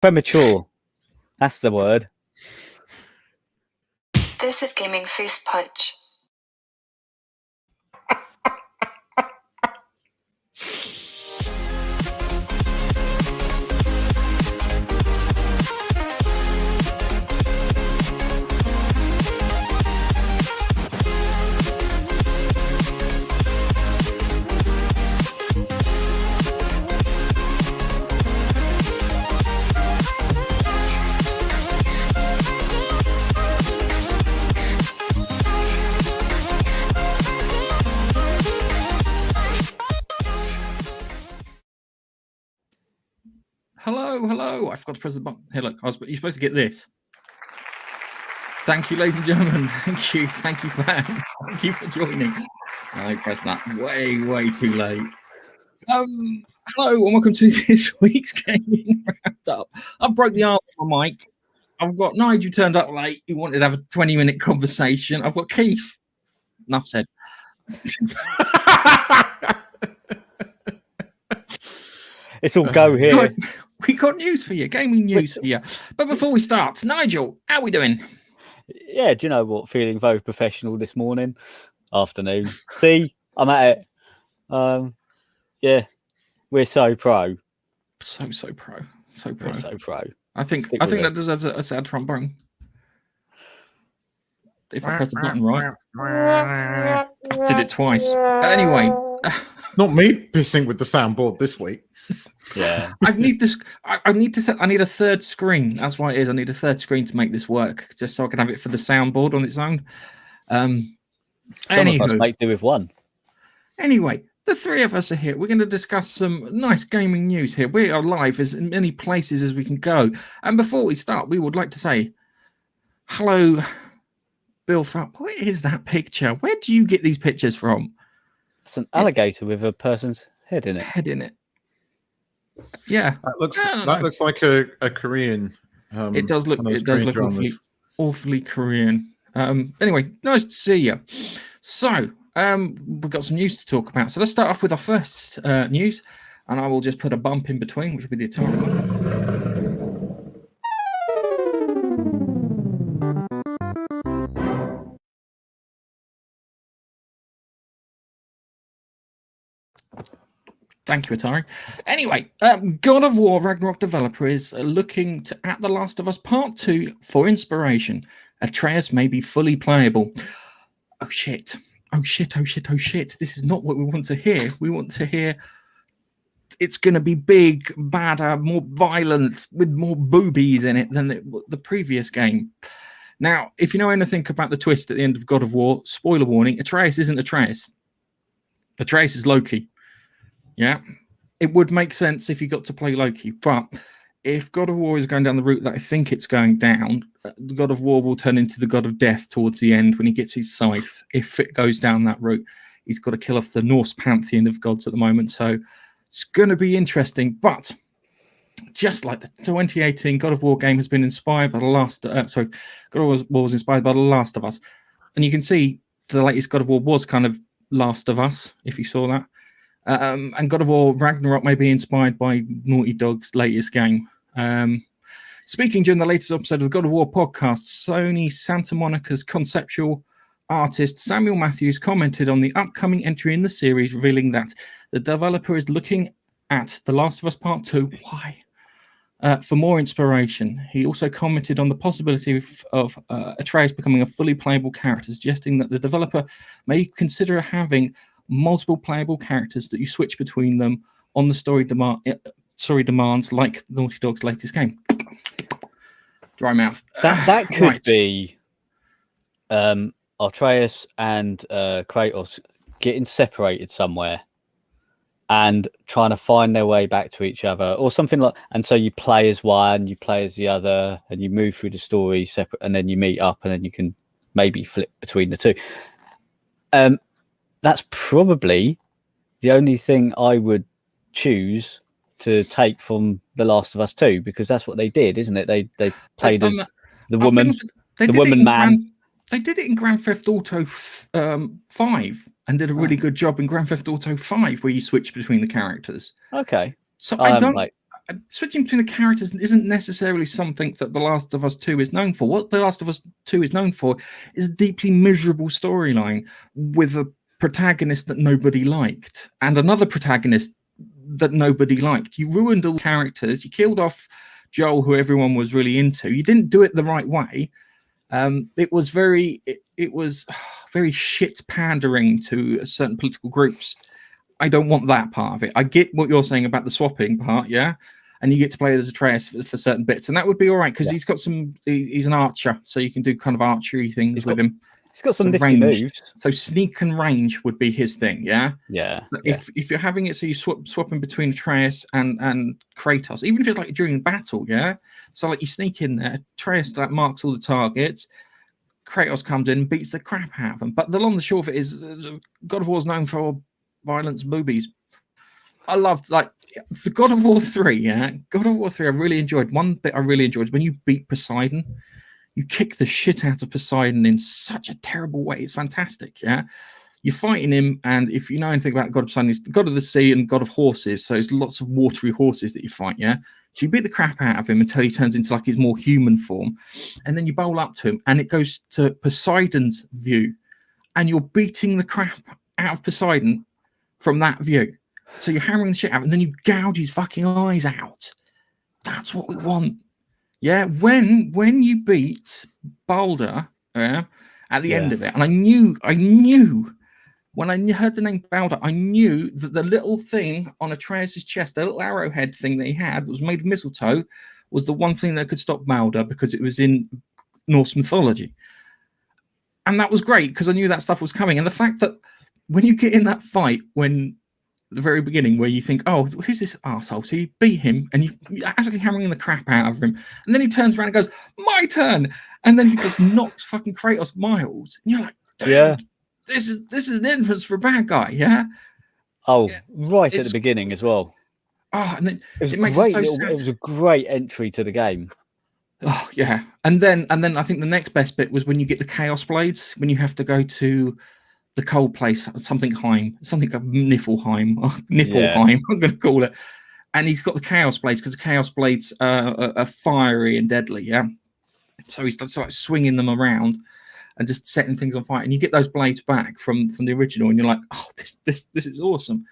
Premature. That's the word. This is Gaming Face Punch. Hello. I forgot to press the button. Here, look, you're supposed to get this. Thank you, ladies and gentlemen. Thank you, fans. Thank you for joining. I pressed that way too late. Hello, and welcome to this week's Gaming Roundup. I've broke the arm of my mic. I've got Nigel turned up late. He wanted to have a 20-minute conversation. I've got Keith. Enough said. It's all go here. We got news for you, gaming news for you. But before we start, Nigel, how are we doing? Yeah, do you know what? Feeling very professional this morning, afternoon. See, I'm at it. Yeah, we're so pro. So pro. We're so pro. I think that deserves a sad front bone. If I press the button right. I did it twice. Anyway. It's not me pissing with the soundboard this week. Yeah. I need a third screen. That's why it is. I need a third screen to make this work, just so I can have it for the soundboard on its own. Some of us make do with one. Anyway, the three of us are here. We're going to discuss some nice gaming news here. We are live as many places as we can go. And before we start, we would like to say hello, Bill Phelps. What is that picture? Where do you get these pictures from? It's an alligator with a person's head in it. Yeah, that looks like a Korean. It does look awfully Korean. Anyway, nice to see you. So we've got some news to talk about. So let's start off with our first news, and I will just put a bump in between, which will be the Atari one. Thank you, Atari. Anyway, God of War Ragnarok developer is looking at The Last of Us Part 2 for inspiration. Atreus may be fully playable. Oh shit. This is not what we want to hear. We want to hear it's going to be big, badder, more violent, with more boobies in it than the previous game. Now, if you know anything about the twist at the end of God of War, spoiler warning, Atreus isn't Atreus. Atreus is Loki. Yeah, it would make sense if you got to play Loki, but if God of War is going down the route that I think it's going down, the God of War will turn into the God of Death towards the end when he gets his scythe. If it goes down that route, he's got to kill off the Norse pantheon of gods at the moment, so it's going to be interesting. But just like the 2018 God of War game has been inspired by God of War was inspired by The Last of Us, and you can see the latest God of War was kind of Last of Us, if you saw that. And God of War Ragnarok may be inspired by Naughty Dog's latest game. Speaking during the latest episode of the God of War podcast, Sony Santa Monica's conceptual artist Samuel Matthews commented on the upcoming entry in the series, revealing that the developer is looking at The Last of Us Part 2. Why? For more inspiration. He also commented on the possibility of Atreus becoming a fully playable character, suggesting that the developer may consider having multiple playable characters that you switch between them on the story demands, like Naughty Dog's latest game. Dry mouth. That could be Atreus and Kratos getting separated somewhere and trying to find their way back to each other, or something like. And so you play as one, you play as the other, and you move through the story separate, and then you meet up, and then you can maybe flip between the two. That's probably the only thing I would choose to take from The Last of Us 2, because that's what they did, isn't it? They played as the woman, man. They did it in Grand Theft Auto 5 and did a really good job in Grand Theft Auto 5, where you switch between the characters. Okay. So switching between the characters isn't necessarily something that The Last of Us 2 is known for. What The Last of Us 2 is known for is a deeply miserable storyline with a protagonist that nobody liked and another protagonist that nobody liked. You ruined all the characters. You killed off Joel, who everyone was really into. You didn't do it the right way. It was very shit pandering to certain political groups. I don't want that part of it. I get what you're saying about the swapping part, yeah, and you get to play as Atreus for certain bits, and that would be all right because he's got some. He's an archer, so you can do kind of archery things with him. He's got some nifty range moves. So sneak and range would be his thing, yeah. Yeah. If you're having it so you swapping between Atreus and Kratos, even if it's like during battle, yeah. So like you sneak in there, Atreus like marks all the targets. Kratos comes in and beats the crap out of them. But the long and the short of it is, God of War is known for violence, boobies. I loved like the God of War 3, yeah. God of War 3, I really enjoyed. One bit I really enjoyed is when you beat Poseidon. You kick the shit out of Poseidon in such a terrible way. It's fantastic, yeah. You're fighting him, and if you know anything about God of Poseidon, he's the god of the sea and god of horses. So it's lots of watery horses that you fight, yeah. So you beat the crap out of him until he turns into like his more human form, and then you bowl up to him, and it goes to Poseidon's view, and you're beating the crap out of Poseidon from that view. So you're hammering the shit out, and then you gouge his fucking eyes out. That's what we want. Yeah, when you beat Balder, at the end of it, and I knew when I heard the name Balder, I knew that the little thing on Atreus' chest, the little arrowhead thing that he had, was made of mistletoe, was the one thing that could stop Balder because it was in Norse mythology, and that was great because I knew that stuff was coming. And the fact that when you get in that fight, when the very beginning where you think, oh, who's this arsehole? So you beat him and you're actually hammering the crap out of him. And then he turns around and goes, my turn. And then he just knocks fucking Kratos miles. And you're like, dude, this is an entrance for a bad guy, yeah? Oh, yeah. Right at the beginning as well. Oh, and then it makes it so sad. It was a great entry to the game. Oh, yeah. And then I think the next best bit was when you get the Chaos Blades, when you have to go to the cold place, something Niflheim, I'm going to call it. And he's got the Chaos Blades because the Chaos Blades are fiery and deadly, yeah? So he's just like swinging them around and just setting things on fire. And you get those blades back from the original and you're like, oh, this is awesome.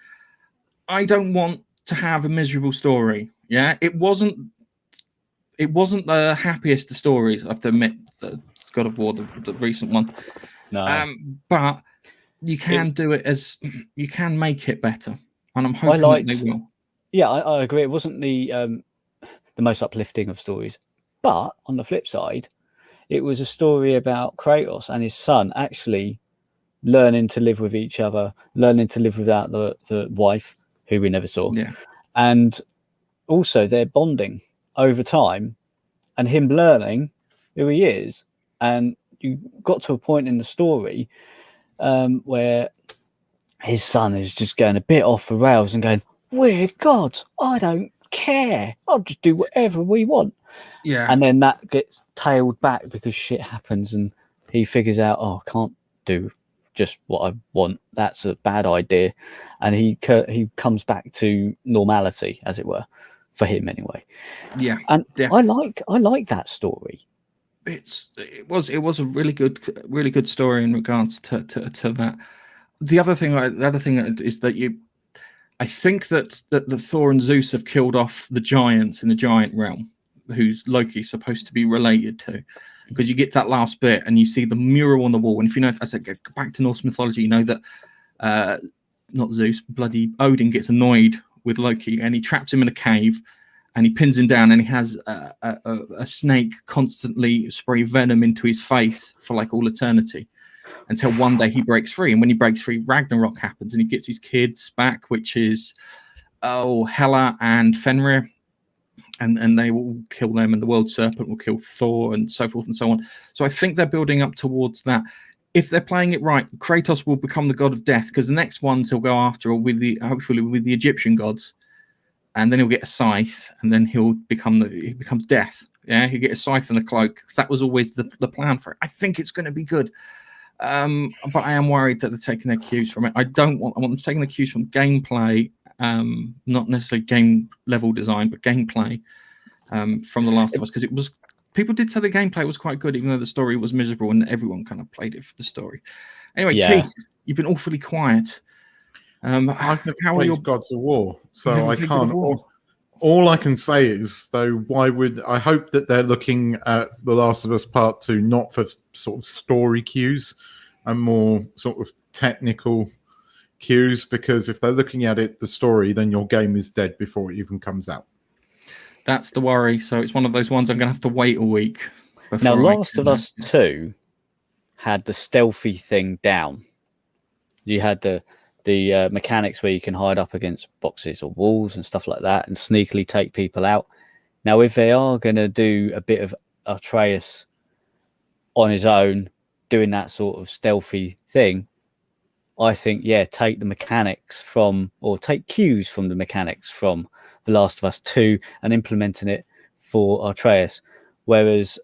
I don't want to have a miserable story, yeah? It wasn't the happiest of stories, I have to admit, the God of War, the recent one. No. But you can do it as you can make it better, and I'm hoping that they will. Yeah, I agree. It wasn't the most uplifting of stories, but on the flip side, it was a story about Kratos and his son actually learning to live with each other, learning to live without the wife who we never saw, and also their bonding over time, and him learning who he is. And you got to a point in the story where his son is just going a bit off the rails and going, we're gods, I don't care, I'll just do whatever we want. Yeah. And then that gets tailed back because shit happens and he figures out, oh, I can't do just what I want, that's a bad idea, and he comes back to normality, as it were, for him anyway. Yeah. And I like that story. It was a really good story in regards to that. The other thing is that I think that the Thor and Zeus have killed off the giants in the giant realm, who's Loki supposed to be related to, because you get that last bit and you see the mural on the wall. And if you know, as I said, back to Norse mythology, you know that not Zeus, bloody Odin gets annoyed with Loki and he traps him in a cave. And he pins him down, and he has a snake constantly spray venom into his face for like all eternity, until one day he breaks free. And when he breaks free, Ragnarok happens, and he gets his kids back, which is Hela and Fenrir, and they will kill them, and the World Serpent will kill Thor, and so forth and so on. So I think they're building up towards that. If they're playing it right, Kratos will become the god of death, because the next ones he'll go after are hopefully with the Egyptian gods. And then he'll get a scythe, and then he becomes death. Yeah, he'll get a scythe and a cloak. That was always the plan for it. I think it's going to be good, but I am worried that they're taking their cues from it. I want them taking the cues from gameplay not necessarily game level design, but gameplay from The Last of Us, because it was. People did say the gameplay was quite good, even though the story was miserable, and everyone kind of played it for the story. Anyway, Yeah. Keith, you've been awfully quiet. I've never how are your played Gods of War, so haven't I played God of can't. War? All I can say is, though, why would I hope that they're looking at The Last of Us Part 2 not for sort of story cues and more sort of technical cues, because if they're looking at it, the story, then your game is dead before it even comes out. That's the worry. So it's one of those ones I'm going to have to wait a week. Now, before I Last can- of Us 2 had the stealthy thing down. You had the mechanics where you can hide up against boxes or walls and stuff like that and sneakily take people out. Now, if they are going to do a bit of Atreus on his own, doing that sort of stealthy thing, I think, yeah, take the mechanics from, or take cues from the mechanics from The Last of Us 2 and implementing it for Atreus. Whereas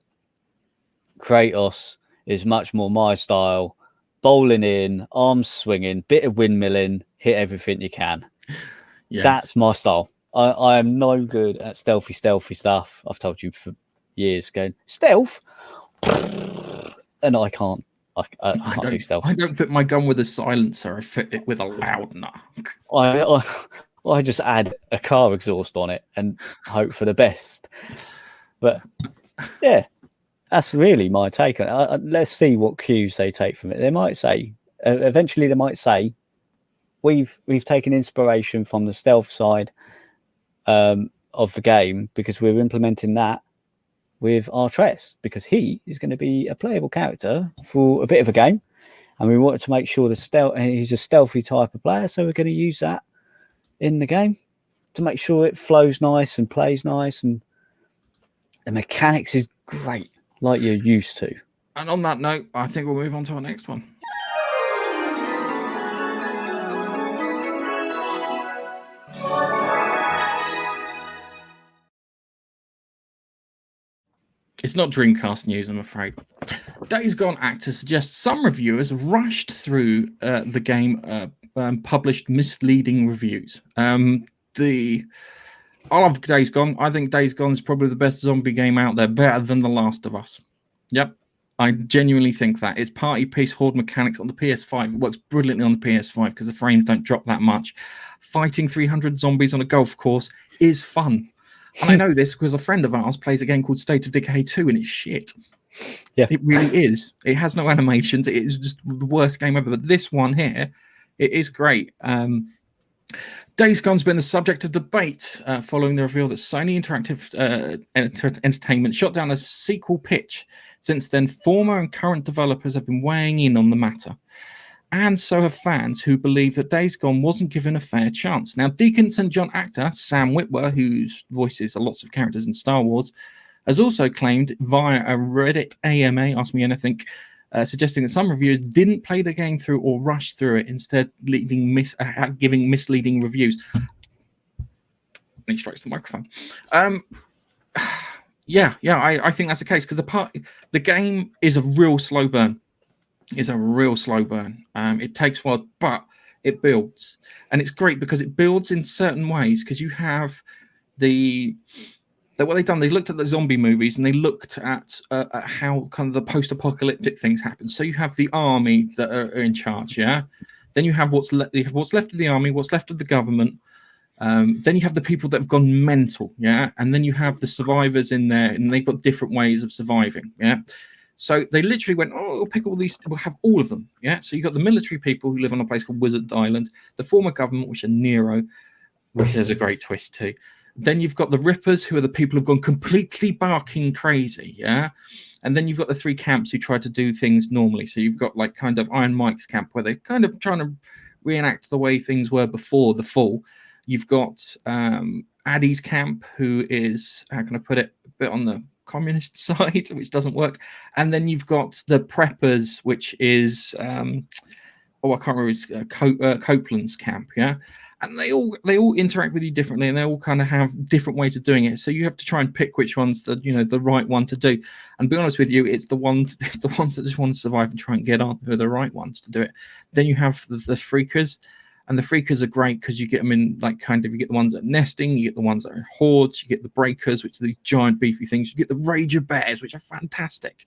Kratos is much more my style, bowling in, arms swinging, bit of windmilling, hit everything you can. Yeah. That's my style. I am no good at stealthy stuff. I've told you for years, going stealth, and I can't. I can't do stealth. I don't fit my gun with a silencer. I fit it with a loud knock. I just add a car exhaust on it and hope for the best. But yeah, that's really my take on it. Let's see what cues they take from it. They might say, eventually, they might say, we've taken inspiration from the stealth side of the game because we're implementing that with Atreus, because he is going to be a playable character for a bit of a game, and we wanted to make sure he's a stealthy type of player, so we're going to use that in the game to make sure it flows nice and plays nice, and the mechanics is great, like you're used to. And on that note, I think we'll move on to our next one. It's not Dreamcast news, I'm afraid. Days Gone actor suggests some reviewers rushed through the game, published misleading reviews. I love Days Gone. I think Days Gone is probably the best zombie game out there, better than The Last of Us. Yep, I genuinely think that. It's party piece horde mechanics on the PS5. It works brilliantly on the PS5 because the frames don't drop that much. Fighting 300 zombies on a golf course is fun. And I know this because a friend of ours plays a game called State of Decay 2 and it's shit. Yeah. It really is. It has no animations. It is just the worst game ever. But this one here, it is great. Days Gone's been the subject of debate following the reveal that Sony Interactive Entertainment shot down a sequel pitch. Since then, former and current developers have been weighing in on the matter. And so have fans who believe that Days Gone wasn't given a fair chance. Now, Deacon St. John actor Sam Witwer, who voices lots of characters in Star Wars, has also claimed via a Reddit AMA, Ask Me Anything, suggesting that some reviewers didn't play the game through or rush through it, instead giving misleading reviews. And he strikes the microphone. I think that's the case, because the game is a real slow burn. It's a real slow burn. It takes a while, but it builds. And it's great because it builds in certain ways, because you have what they've done, they looked at the zombie movies and they looked at how kind of the post-apocalyptic things happen. So you have the army that are in charge, yeah? Then you have what's left of the army, what's left of the government. Then you have the people that have gone mental, yeah? And then you have the survivors in there, and they've got different ways of surviving, yeah? So they literally went, we'll pick all these, we'll have all of them, yeah? So you've got the military people who live on a place called Wizard Island, the former government, which are Nero, which has a great twist too. Then you've got the Rippers, who are the people who've gone completely barking crazy, yeah? And then you've got the three camps who try to do things normally. So you've got like kind of Iron Mike's camp, where they're kind of trying to reenact the way things were before the fall. You've got Addie's camp, who is, how can I put it, a bit on the communist side, which doesn't work. And then you've got the Preppers, which is, I can't remember, it's Copeland's camp, yeah? And they all interact with you differently, and they all kind of have different ways of doing it. So you have to try and pick which one's the right one to do. And be honest with you, it's the ones that just want to survive and try and get on who are the right ones to do it. Then you have the freakers, And the freakers are great because you get them in like you get the ones that are nesting, you get the ones that are hordes, you get the breakers, which are these giant beefy things, you get the rager bears, which are fantastic.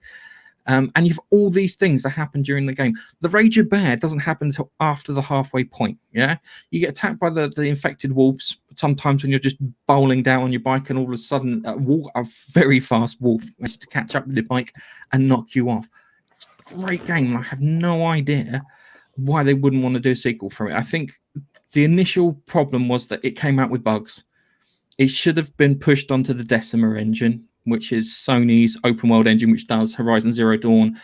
And you've all these things that happen during the game. The rager bear doesn't happen until after the halfway point. Yeah, you get attacked by the infected wolves sometimes when you're just bowling down on your bike, and all of a sudden a very fast wolf manages to catch up with your bike and knock you off. Great game. I have no idea why they wouldn't want to do a sequel for it. I think the initial problem was that it came out with bugs. It should have been pushed onto the Decima engine, which is Sony's open world engine, which does Horizon Zero Dawn,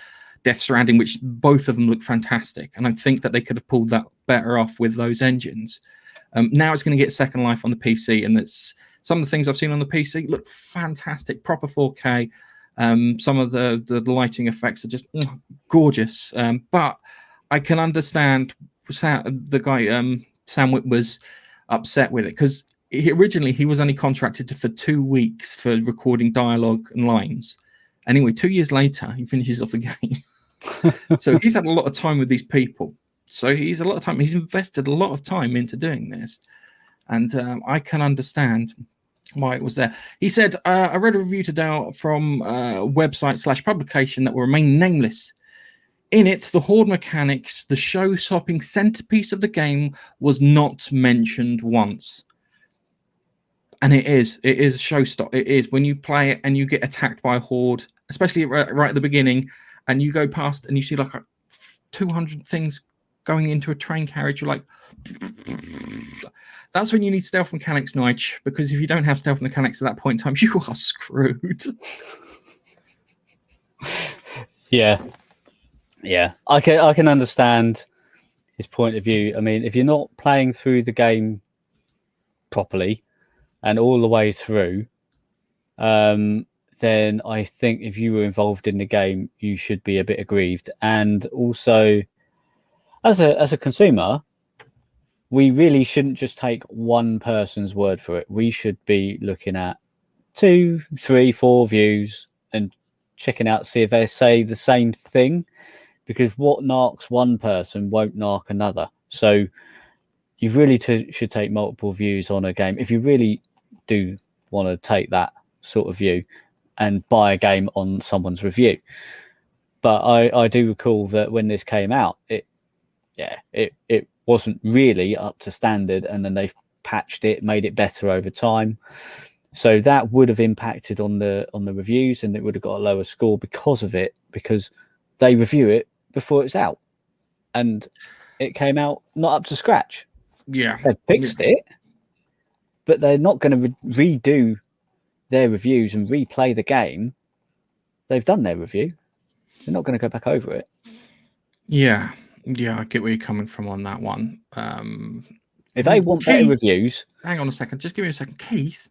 Death Stranding, which both of them look fantastic. And I think that they could have pulled that better off with those engines. Now it's going to get second life on the PC, and that's some of the things I've seen on the PC look fantastic, proper 4K. Some of the lighting effects are just gorgeous. But I can understand the guy, Sam Witt, was upset with it because originally he was only contracted for 2 weeks for recording dialogue and lines. Anyway, 2 years later, he finishes off the game. So he's had a lot of time with these people. So he's invested a lot of time into doing this. And I can understand why it was there. He said, I read a review today from a website/publication that will remain nameless. In it, the horde mechanics, the show-stopping centerpiece of the game, was not mentioned once. And it is a showstop. It is when you play it and you get attacked by a horde, especially right at the beginning, and you go past and you see like 200 things going into a train carriage. You're like, that's when you need stealth mechanics, Nige, because if you don't have stealth mechanics at that point in time, you are screwed. Yeah. I can understand his point of view. I mean, if you're not playing through the game properly and all the way through, then I think if you were involved in the game, you should be a bit aggrieved. And also, as a consumer, we really shouldn't just take one person's word for it. We should be looking at 2, 3, 4 views and checking out, see if they say the same thing, because what narks one person won't nark another. So you really should take multiple views on a game if you really do want to take that sort of view and buy a game on someone's review. But I do recall that when this came out, it wasn't really up to standard, and then they've patched it, made it better over time. So that would have impacted on the reviews, and it would have got a lower score because of it, because they review it before it's out, and it came out not up to scratch. Yeah, they fixed it, but they're not going to redo their reviews and replay the game. They've done their review. They're not going to go back over it. Yeah, I get where you're coming from on that one. If they want better reviews, hang on a second. Just give me a second, Keith.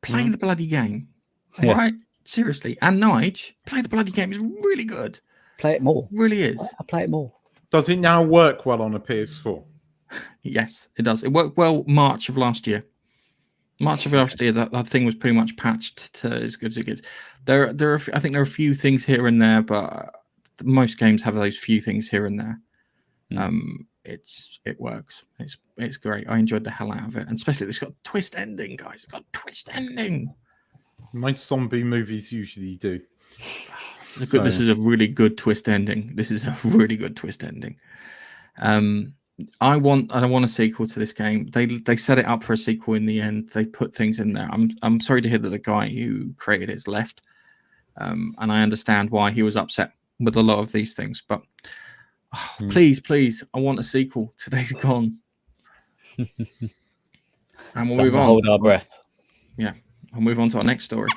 Play the bloody game, yeah. Right? Seriously, and Nige, play the bloody game. It's really good. Play it more. Really is. I play it more. Does it now work well on a PS4? Yes, it does. It worked well March of last year. That thing was pretty much patched to as good as it gets. I think there are a few things here and there, but most games have those few things here and there. It works. It's great. I enjoyed the hell out of it, and especially it's got a twist ending, guys. It's got a twist ending. My zombie movies usually do. This is a really good twist ending. I want a sequel to this game. They set it up for a sequel in the end. They put things in there. I'm sorry to hear that the guy who created it's left, and I understand why he was upset with a lot of these things. But please, I want a sequel. Today's gone, and we'll move on. Hold our breath. Yeah, we'll move on to our next story.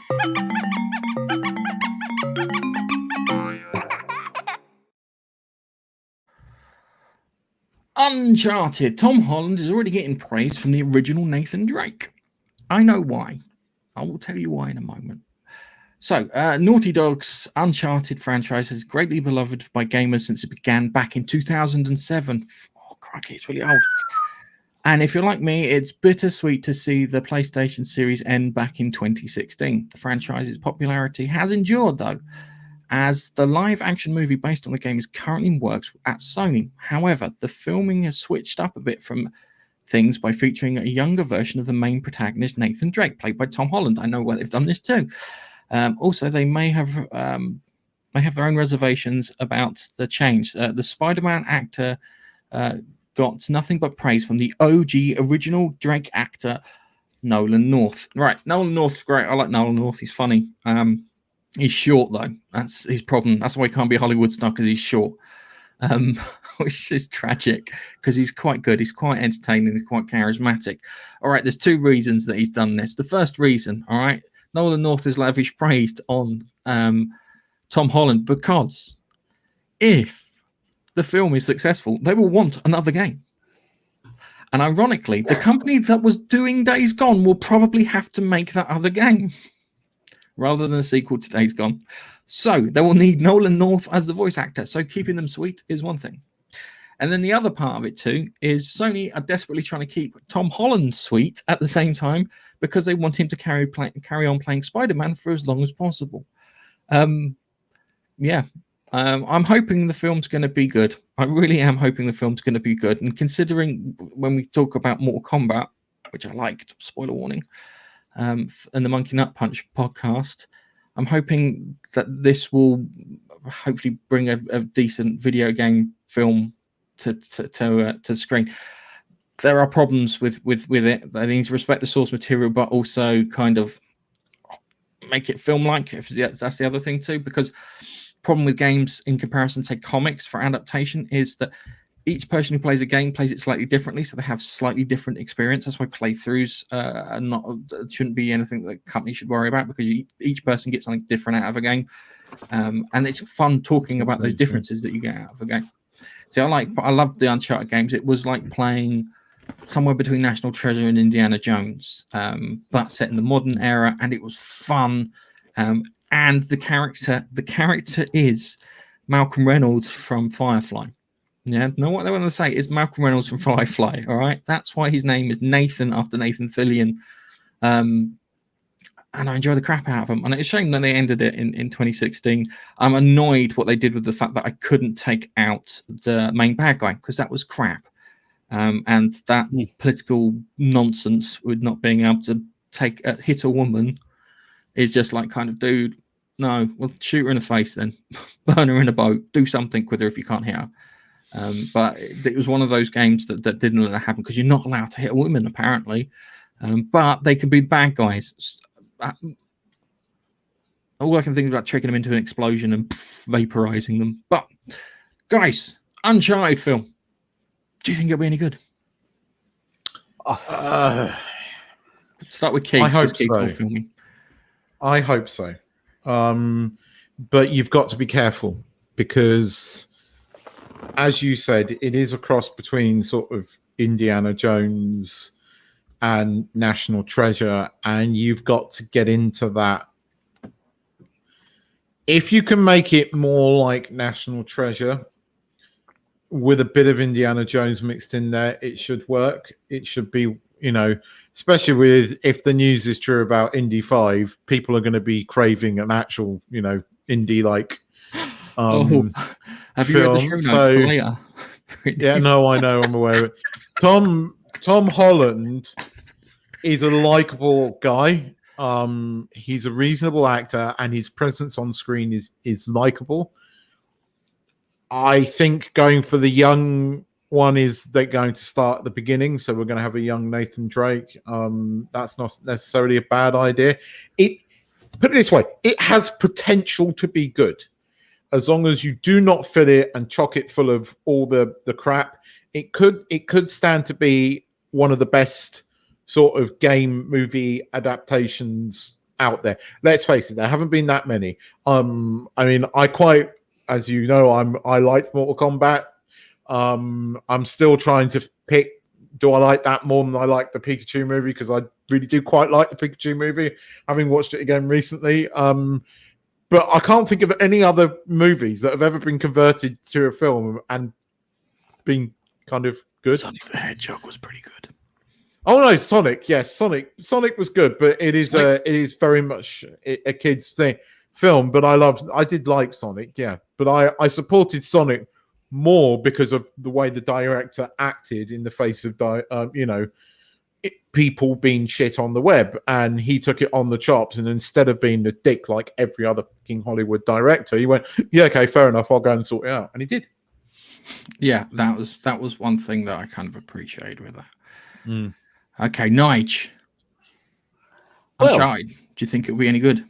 Uncharted. Tom Holland is already getting praise from the original Nathan Drake. I know why. I will tell you why in a moment. So, Naughty Dog's Uncharted franchise is greatly beloved by gamers since it began back in 2007. Oh, crikey, it's really old. And if you're like me, it's bittersweet to see the PlayStation series end back in 2016. The franchise's popularity has endured, though, as the live action movie based on the game is currently in works at Sony. However, the filming has switched up a bit from things by featuring a younger version of the main protagonist, Nathan Drake, played by Tom Holland. I know why they've done this too. Also, they may have their own reservations about the change. The Spider-Man actor got nothing but praise from the OG original Drake actor, Nolan North. Right, Nolan North's great. I like Nolan North. He's funny. He's short though. That's his problem. That's why he can't be a Hollywood star, because he's short. Which is tragic, because he's quite good. He's quite entertaining. He's quite charismatic. All right, there's two reasons that he's done this. The first reason, all right, Nolan North has lavish praise on Tom Holland, because if the film is successful, they will want another game. And ironically, the company that was doing Days Gone will probably have to make that other game rather than a sequel to Days Gone. So they will need Nolan North as the voice actor. So keeping them sweet is one thing. And then the other part of it too is Sony are desperately trying to keep Tom Holland sweet at the same time, because they want him to carry on playing Spider-Man for as long as possible. I'm hoping the film's going to be good. I really am hoping the film's going to be good. And considering when we talk about Mortal Kombat, which I liked, spoiler warning, and the Monkey Nut Punch podcast, I'm hoping that this will hopefully bring a decent video game film to screen. There are problems with it. They need to respect the source material, but also kind of make it film-like. If that's the other thing too, because problem with games in comparison to comics for adaptation is that each person who plays a game plays it slightly differently, so they have slightly different experience. That's why playthroughs shouldn't be anything that companies should worry about, because each person gets something different out of a game, and it's fun talking about those differences that you get out of a game. See, I love the Uncharted games. It was like playing somewhere between National Treasure and Indiana Jones, but set in the modern era, and it was fun. And the character is Malcolm Reynolds from Firefly. Yeah, know what they want to say is Malcolm Reynolds from Firefly. All right, that's why his name is Nathan, after Nathan Fillion. And I enjoy the crap out of him. And it's a shame that they ended it in 2016. I'm annoyed what they did with the fact that I couldn't take out the main bad guy, because that was crap. And that political nonsense with not being able to hit a woman is just like, kind of, dude, no, well, shoot her in the face then. Burn her in a boat. Do something with her if you can't hit her. But it was one of those games that didn't let that happen, because you're not allowed to hit a woman, apparently. But they can be bad guys. All I can think is about tricking them into an explosion and vaporizing them. But, guys, Uncharted film. Do you think it'll be any good? Start with Keith. I hope so. Filming. I hope so. But you've got to be careful, because, as you said, it is a cross between sort of Indiana Jones and National Treasure, and you've got to get into that. If you can make it more like National Treasure with a bit of Indiana Jones mixed in there, it should work. It should be, especially with, if the news is true about Indy 5, people are going to be craving an actual, indie-like have film. You read the show notes for later? Yeah, no, I know, I'm aware of it. Tom Holland is a likable guy. He's a reasonable actor, and his presence on screen is likable. I think going for the young one is they're going to start at the beginning, so we're going to have a young Nathan Drake. That's not necessarily a bad idea. Put it this way, it has potential to be good. As long as you do not fill it and chock it full of all the crap, it could stand to be one of the best sort of game movie adaptations out there. Let's face it, there haven't been that many. I mean, as you know, I like Mortal Kombat. I'm still trying to pick, do I like that more than I like the Pikachu movie? Because I really do quite like the Pikachu movie, having watched it again recently. But I can't think of any other movies that have ever been converted to a film and been kind of good. Sonic the Hedgehog was pretty good. Oh no, Sonic! Yes, Sonic was good, but it is very much a kid's thing. film, but I did like Sonic, yeah. But I supported Sonic more because of the way the director acted in the face of people being shit on the web, and he took it on the chops, and instead of being a dick like every other fucking Hollywood director, he went, yeah, okay, fair enough, I'll go and sort it out, and he did. Yeah, that was one thing that I kind of appreciated with that. Okay, Nige. Well, Uncharted. Do you think it'll be any good?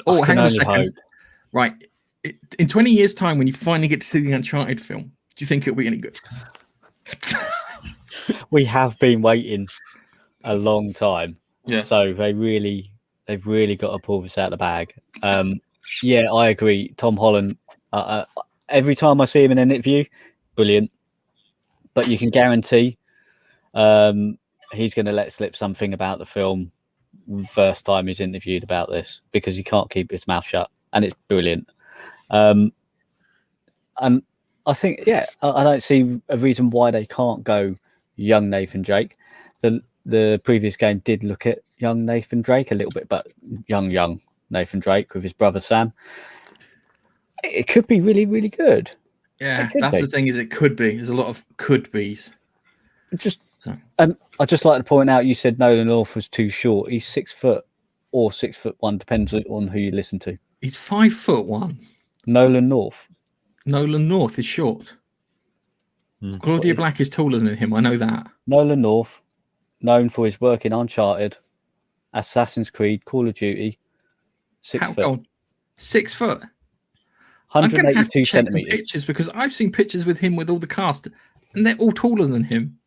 Oh, I hang can on a only second. hope. Right. In 20 years' time, when you finally get to see the Uncharted film, do you think it'll be any good? We have been waiting a long time. Yeah. So they've really got to pull this out of the bag. Yeah, I agree. Tom Holland, every time I see him in an interview, brilliant. But you can guarantee he's going to let slip something about the film first time he's interviewed about this, because he can't keep his mouth shut, and it's brilliant. And I think, yeah, I don't see a reason why they can't go young Nathan Drake. The previous game did look at young Nathan Drake a little bit, but young Nathan Drake with his brother Sam. It could be really, really good. Yeah, that's the thing, is it could be. There's a lot of could be's. I'd just like to point out, you said Nolan North was too short. He's 6 foot or 6'1", depends on who you listen to. He's 5'1". Nolan North. Nolan North is short. Claudia Black is taller than him. I know that. Nolan North, known for his work in Uncharted, Assassin's Creed, Call of Duty. 6 foot. Old? 6 foot. 182 centimeters. Pictures, because I've seen pictures with him with all the cast, and they're all taller than him,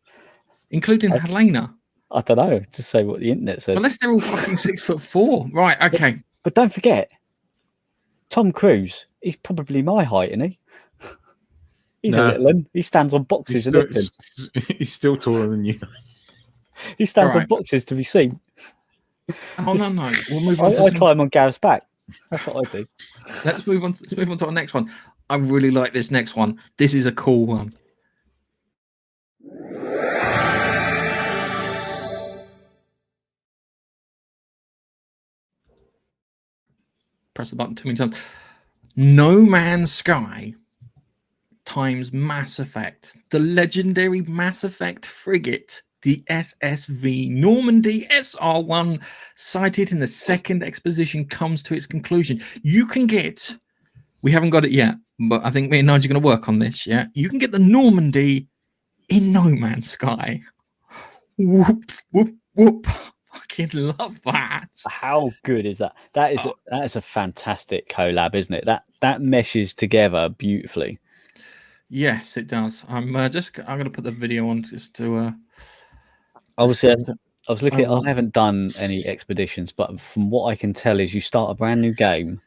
including Helena. I don't know. Just say what the internet says. Unless they're all fucking 6'4". Right. Okay. But don't forget, Tom Cruise. He's probably my height, isn't he? He's a little one. He stands on boxes and everything. He's still taller than you. He stands on boxes to be seen. Oh no. We'll move on. I climb on Gareth's back. That's what I do. Let's move on to our next one. I really like this next one. This is a cool one. Press the button too many times. No Man's Sky times Mass Effect. The legendary Mass Effect frigate, the SSV Normandy SR1, sighted in the second exposition, comes to its conclusion. You can get, we haven't got it yet, but I think me and Nigel are going to work on this, yeah? You can get the Normandy in No Man's Sky. Whoop, whoop, whoop. Fucking love that. How good is that? That is a fantastic collab, isn't it? That meshes together beautifully. Yes, it does. I'm going to put the video on just to. I was looking. I haven't done any expeditions, but from what I can tell is you start a brand new game,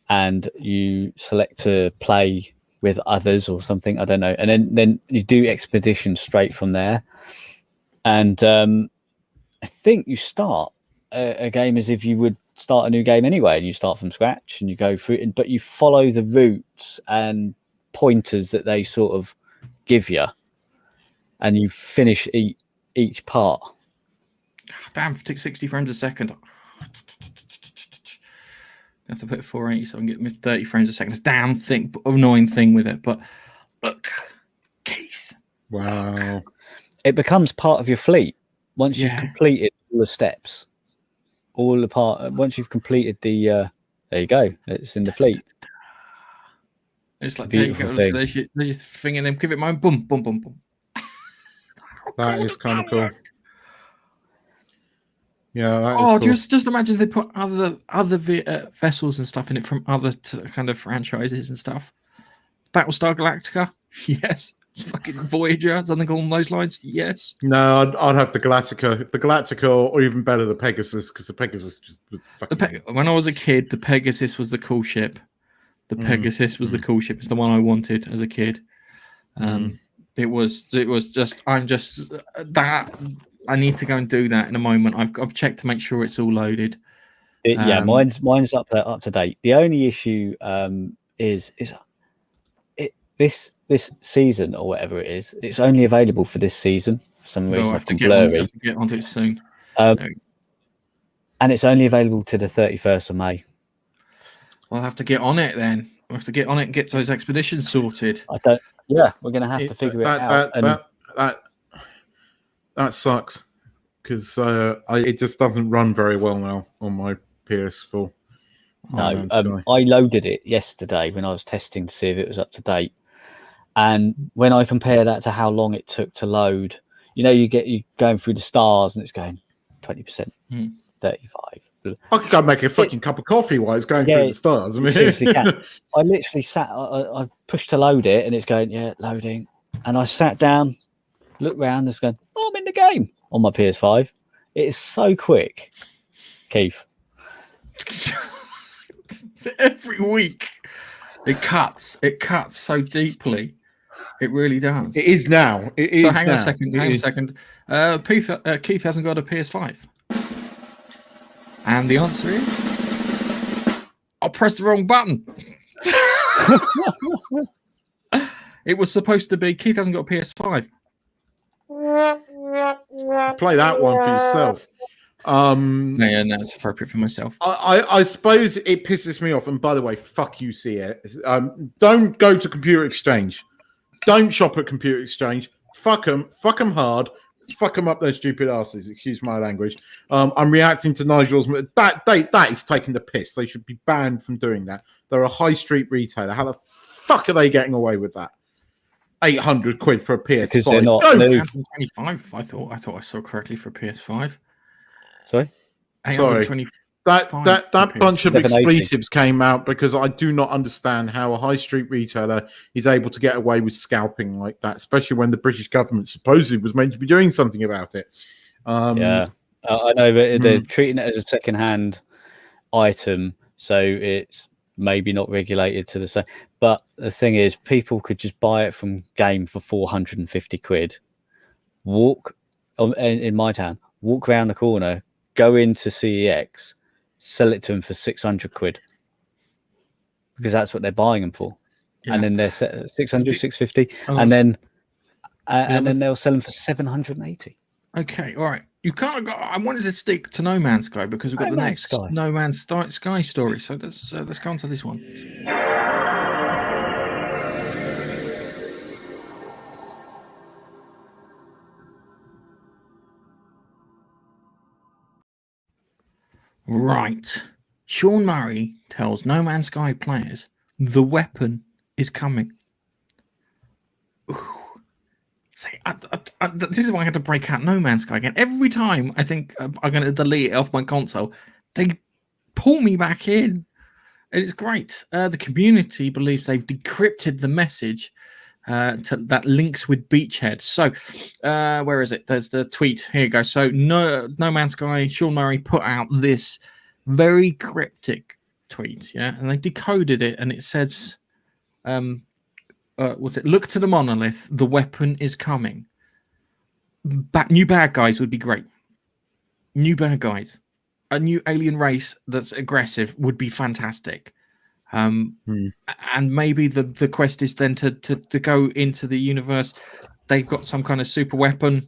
and you select to play with others or something. I don't know, and then you do expeditions straight from there, and I think you start a game as if you would start a new game anyway, and you start from scratch and you go through it, but you follow the routes and pointers that they sort of give you, and you finish each part. Damn, 60 frames a second. I have to put it 480 so I can get 30 frames a second. It's damn thing, annoying thing with it. But look, Keith. Wow. It becomes part of your fleet once you've completed all the steps. Once you've completed the there you go. It's in the fleet. It's like, there you go. Thing. There's your thing, and then give it my boom, boom, boom, boom. That is kind of cool. Yeah. That is cool. Just imagine if they put other vessels and stuff in it from other kind of franchises and stuff. Battlestar Galactica, yes. It's fucking Voyager, something along those lines, yes. No, I'd have the Galactica. The Galactica, or even better, the Pegasus, because the Pegasus just was fucking. When I was a kid, the Pegasus was the cool ship. The Pegasus was the cool ship. It's the one I wanted as a kid. It was just. I'm just that. I need to go and do that in a moment. I've checked to make sure it's all loaded. Mine's up to date. The only issue is this season or whatever it is. It's only available for this season for some reason. I have to get onto it soon. And it's only available to the 31st of May. We'll have to get on it then. We'll have to get on it and get those expeditions sorted. I don't. Yeah, we're going to have to figure it out. That sucks because it just doesn't run very well now on my PS4. No, I loaded it yesterday when I was testing to see if it was up to date, and when I compare that to how long it took to load, you going through the stars and it's going 20%, 35. I could go make a fucking cup of coffee while it's going through the stars. I mean, seriously can. I literally sat. I pushed to load it, and it's going loading, and I sat down, looked round, and it's going. Oh, I'm in the game on my PS5. It is so quick, Keith. Every week, it cuts so deeply. It really does. It is now. It is. Hang on a second. Keith hasn't got a PS5, and the answer is, I pressed the wrong button. It was supposed to be Keith hasn't got a PS5. Play that one for yourself. No, it's appropriate for myself. I suppose it pisses me off. And by the way, fuck you, CA. Don't go to Computer Exchange. Don't shop at Computer Exchange. Fuck them. Fuck them hard. Fuck them up their stupid asses. Excuse my language. I'm reacting to Nigel's. That is taking the piss. They should be banned from doing that. They're a high street retailer. How the fuck are they getting away with that? 800 quid for a PS5. Because they're not new. 25. I thought I saw correctly for a PS5. Sorry. That bunch of expletives came out because I do not understand how a high street retailer is able to get away with scalping like that, especially when the British government supposedly was meant to be doing something about it. I know, but they're treating it as a second-hand item, so it's maybe not regulated to the same. But the thing is, people could just buy it from Game for 450 quid, walk in my town, walk around the corner, go into CEX, sell it to them for 600 quid because that's what they're buying them for. Yeah. And then they're 600, 650, and then they'll sell them for 780. Okay, all right. You kind of got. I wanted to stick to No Man's Sky because we've got the next No Man's Sky story. So let's go on to this one. Right. Sean Murray tells No Man's Sky players the weapon is coming. This is why I had to break out No Man's Sky again. Every time I think I'm going to delete it off my console, they pull me back in. And it's great. The community believes they've decrypted the message that links with Beachhead. So, where is it? There's the tweet. Here you go. So, No Man's Sky, Sean Murray put out this very cryptic tweet, yeah, and they decoded it, and it says, look to the monolith, the weapon is coming. New bad guys would be great. New bad guys. A new alien race that's aggressive would be fantastic. And maybe the quest is then to go into the universe. They've got some kind of super weapon.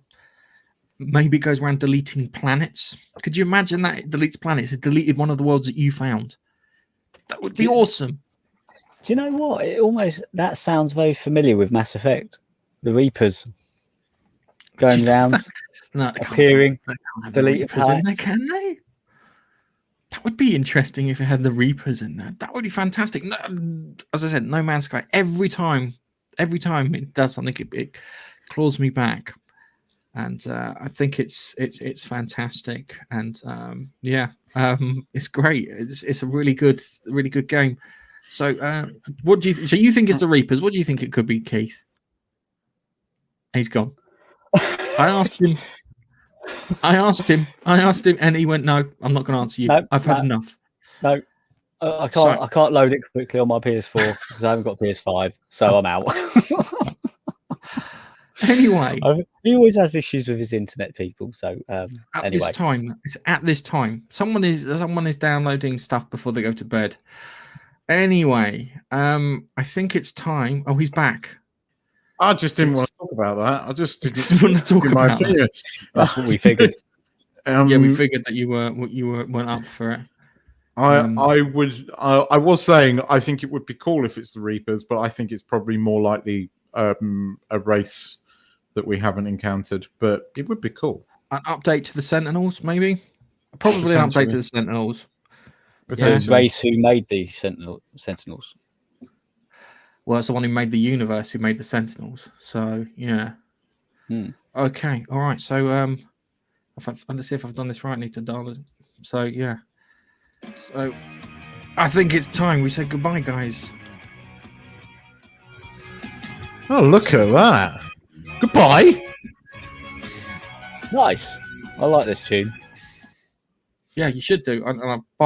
Maybe it goes around deleting planets. Could you imagine that it deletes planets? It deleted one of the worlds that you found. That would be awesome. Do you know what? That sounds very familiar with Mass Effect. The Reapers going around, appearing, deleting planets. Can they? That would be interesting if it had the Reapers in there. That would be fantastic. No, as I said, No Man's Sky. Every time it does something, it claws me back, and I think it's fantastic. And it's great. It's a really good game. So, what do you? So you think it's the Reapers? What do you think it could be, Keith? He's gone. I asked him, and he went, "No, I'm not going to answer you. I've had enough." No, I can't. I can't load it quickly on my PS4 because I haven't got PS5, so I'm out. Anyway, he always has issues with his internet, people. So this time, it's at this time. Someone is downloading stuff before they go to bed. Anyway, I think it's time. Oh, he's back. I just didn't want to talk about that. I just didn't want to talk about that. That's what we figured. We figured that you weren't up for it. I was saying I think it would be cool if it's the Reapers, but I think it's probably more likely a race that we haven't encountered. But it would be cool. An update to the Sentinels, maybe. Probably an update to the Sentinels. The race who made the Sentinels. Well, it's the one who made the universe, who made the Sentinels. So yeah. Okay. All right. So let's see if I've done this right. I need to dial it. So yeah. So I think it's time we said goodbye, guys. Oh, look at that! Goodbye. Nice. I like this tune. Yeah, you should do. And